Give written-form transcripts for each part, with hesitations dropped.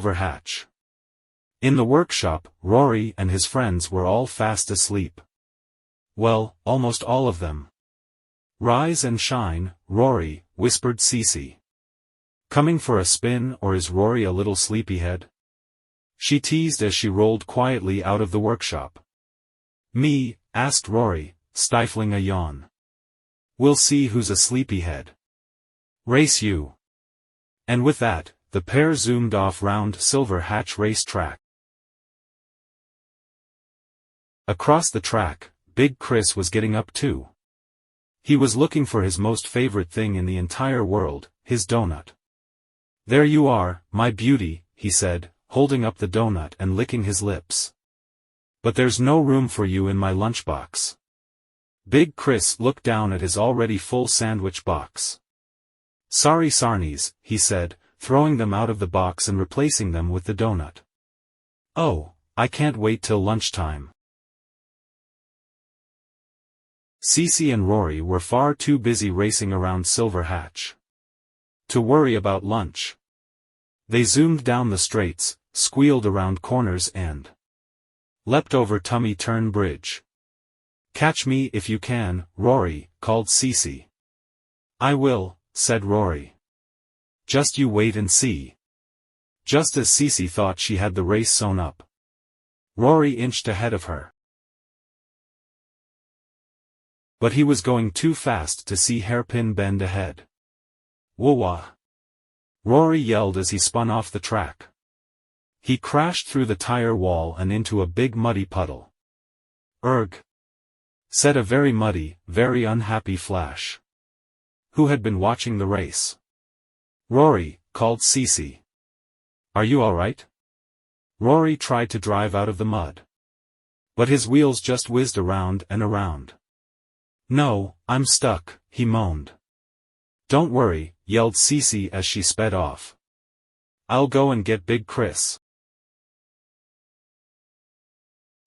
silver hatch. In the workshop, Rory and his friends were all fast asleep. Well, almost all of them. "Rise and shine, Rory," whispered Cece. "Coming for a spin, or is Rory a little sleepyhead?" she teased as she rolled quietly out of the workshop. "Me?" asked Rory, stifling a yawn. "We'll see who's a sleepyhead. Race you." And with that, the pair zoomed off round Silver Hatch race track. Across the track, Big Chris was getting up too. He was looking for his most favorite thing in the entire world, his donut. "There you are, my beauty," he said, holding up the donut and licking his lips. "But there's no room for you in my lunchbox." Big Chris looked down at his already full sandwich box. "Sorry sarnies," he said, throwing them out of the box and replacing them with the donut. "Oh, I can't wait till lunchtime." Cece and Rory were far too busy racing around Silver Hatch to worry about lunch. They zoomed down the straights, squealed around corners and leapt over Tummy Turn Bridge. "Catch me if you can, Rory," called Cece. "I will," said Rory. "Just you wait and see." Just as Cece thought she had the race sewn up, Rory inched ahead of her. But he was going too fast to see Hairpin Bend ahead. "Whoa-wah!" Rory yelled as he spun off the track. He crashed through the tire wall and into a big muddy puddle. "Urgh!" said a very muddy, very unhappy Flash, who had been watching the race. "Rory," called Cece. "Are you all right?" Rory tried to drive out of the mud, but his wheels just whizzed around and around. "No, I'm stuck," he moaned. "Don't worry," yelled Cece as she sped off. "I'll go and get Big Chris."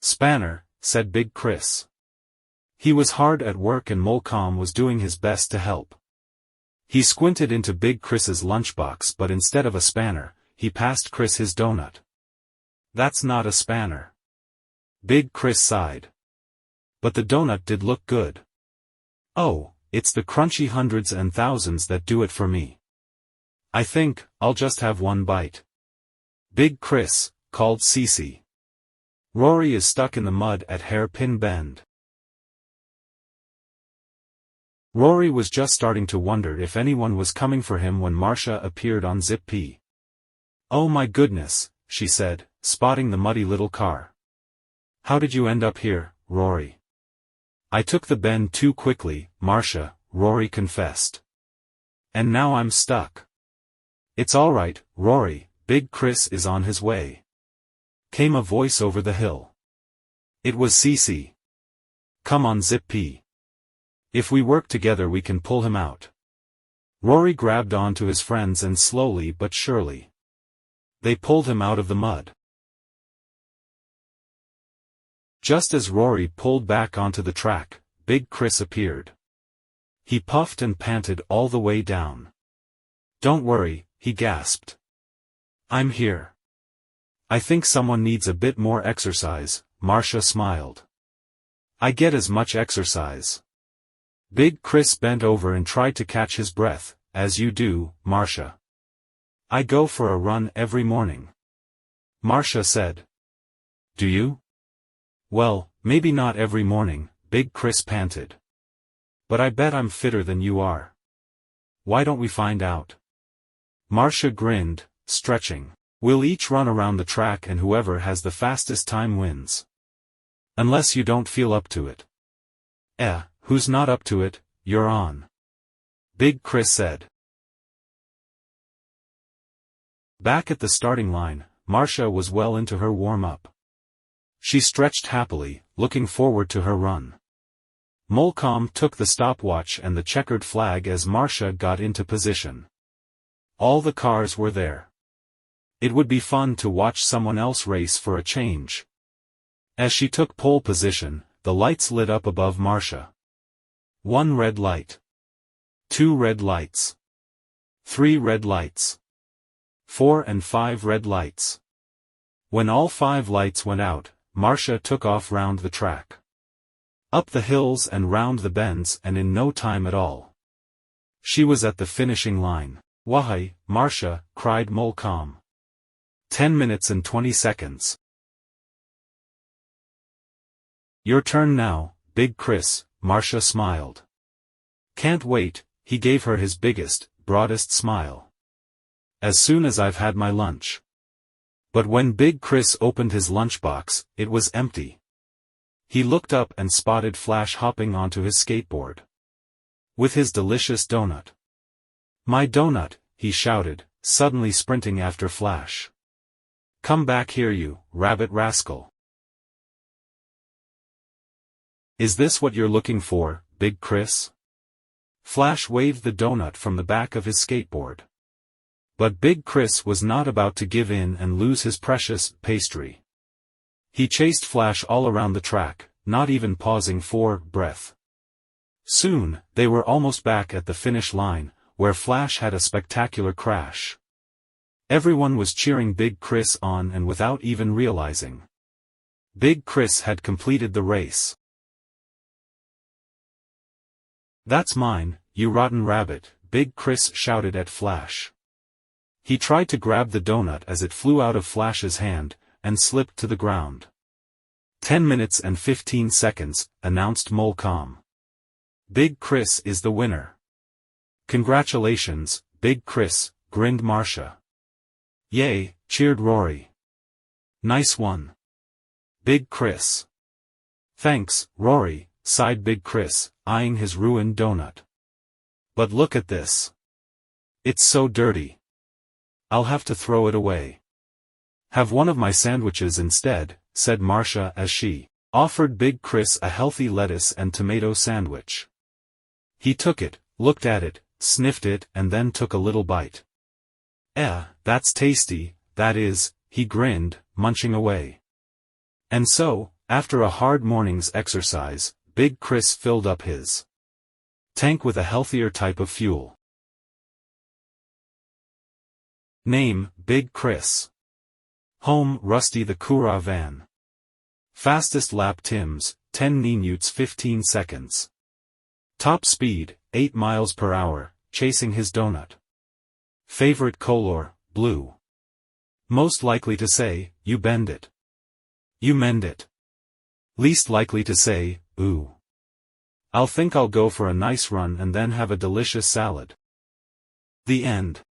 "Spanner," said Big Chris. He was hard at work and Molcom was doing his best to help. He squinted into Big Chris's lunchbox, but instead of a spanner, he passed Chris his donut. "That's not a spanner." Big Chris sighed. "But the donut did look good." "Oh, it's the crunchy hundreds and thousands that do it for me. I think I'll just have one bite." "Big Chris," called Cece. "Rory is stuck in the mud at Hairpin Bend." Rory was just starting to wonder if anyone was coming for him when Marsha appeared on Zip P. "Oh my goodness," she said, spotting the muddy little car. "How did you end up here, Rory?" "I took the bend too quickly, Marsha," Rory confessed. "And now I'm stuck." "It's all right, Rory, Big Chris is on his way," came a voice over the hill. It was Cece. "Come on, Zip P. If we work together we can pull him out." Rory grabbed onto his friends and slowly but surely they pulled him out of the mud. Just as Rory pulled back onto the track, Big Chris appeared. He puffed and panted all the way down. "Don't worry," he gasped. "I'm here." "I think someone needs a bit more exercise," Marsha smiled. "I get as much exercise." Big Chris bent over and tried to catch his breath, "As you do, Marsha." "I go for a run every morning," Marsha said. "Do you?" "Well, maybe not every morning," Big Chris panted. "But I bet I'm fitter than you are. Why don't we find out?" Marsha grinned, stretching. "We'll each run around the track and whoever has the fastest time wins. Unless you don't feel up to it." Who's not up to it, you're on," Big Chris said. Back at the starting line, Marsha was well into her warm-up. She stretched happily, looking forward to her run. Molcom took the stopwatch and the checkered flag as Marsha got into position. All the cars were there. It would be fun to watch someone else race for a change. As she took pole position, the lights lit up above Marsha. 1 red light. 2 red lights. 3 red lights. 4 and 5 red lights. When all 5 lights went out, Marsha took off round the track. Up the hills and round the bends, and in no time at all. She was at the finishing line. "Wahai, Marsha," cried Molecom. 10 minutes and 20 seconds. "Your turn now, Big Chris," Marsha smiled. "Can't wait," he gave her his biggest, broadest smile. "As soon as I've had my lunch." But when Big Chris opened his lunchbox, it was empty. He looked up and spotted Flash hopping onto his skateboard. With his delicious donut. "My donut," he shouted, suddenly sprinting after Flash. "Come back here, you rabbit rascal. Is this what you're looking for, Big Chris?" Flash waved the donut from the back of his skateboard. But Big Chris was not about to give in and lose his precious pastry. He chased Flash all around the track, not even pausing for breath. Soon, they were almost back at the finish line, where Flash had a spectacular crash. Everyone was cheering Big Chris on, and without even realizing, Big Chris had completed the race. "That's mine, you rotten rabbit," Big Chris shouted at Flash. He tried to grab the donut as it flew out of Flash's hand, and slipped to the ground. 10 minutes and 15 seconds, announced Molecom. "Big Chris is the winner." "Congratulations, Big Chris," grinned Marsha. "Yay," cheered Rory. "Nice one, Big Chris." "Thanks, Rory," sighed Big Chris, eyeing his ruined donut. "But look at this. It's so dirty. I'll have to throw it away." "Have one of my sandwiches instead," said Marsha as she offered Big Chris a healthy lettuce and tomato sandwich. He took it, looked at it, sniffed it, and then took a little bite. That's tasty, that is," he grinned, munching away. And so, after a hard morning's exercise, Big Chris filled up his tank with a healthier type of fuel. Name, Big Chris. Home, Rusty the Kura van. Fastest lap Tims, 10 minutes 15 seconds. Top speed, 8 miles per hour, chasing his donut. Favorite color, blue. Most likely to say, you bend it. You mend it. Least likely to say, ooh. I'll think I'll go for a nice run and then have a delicious salad. The end.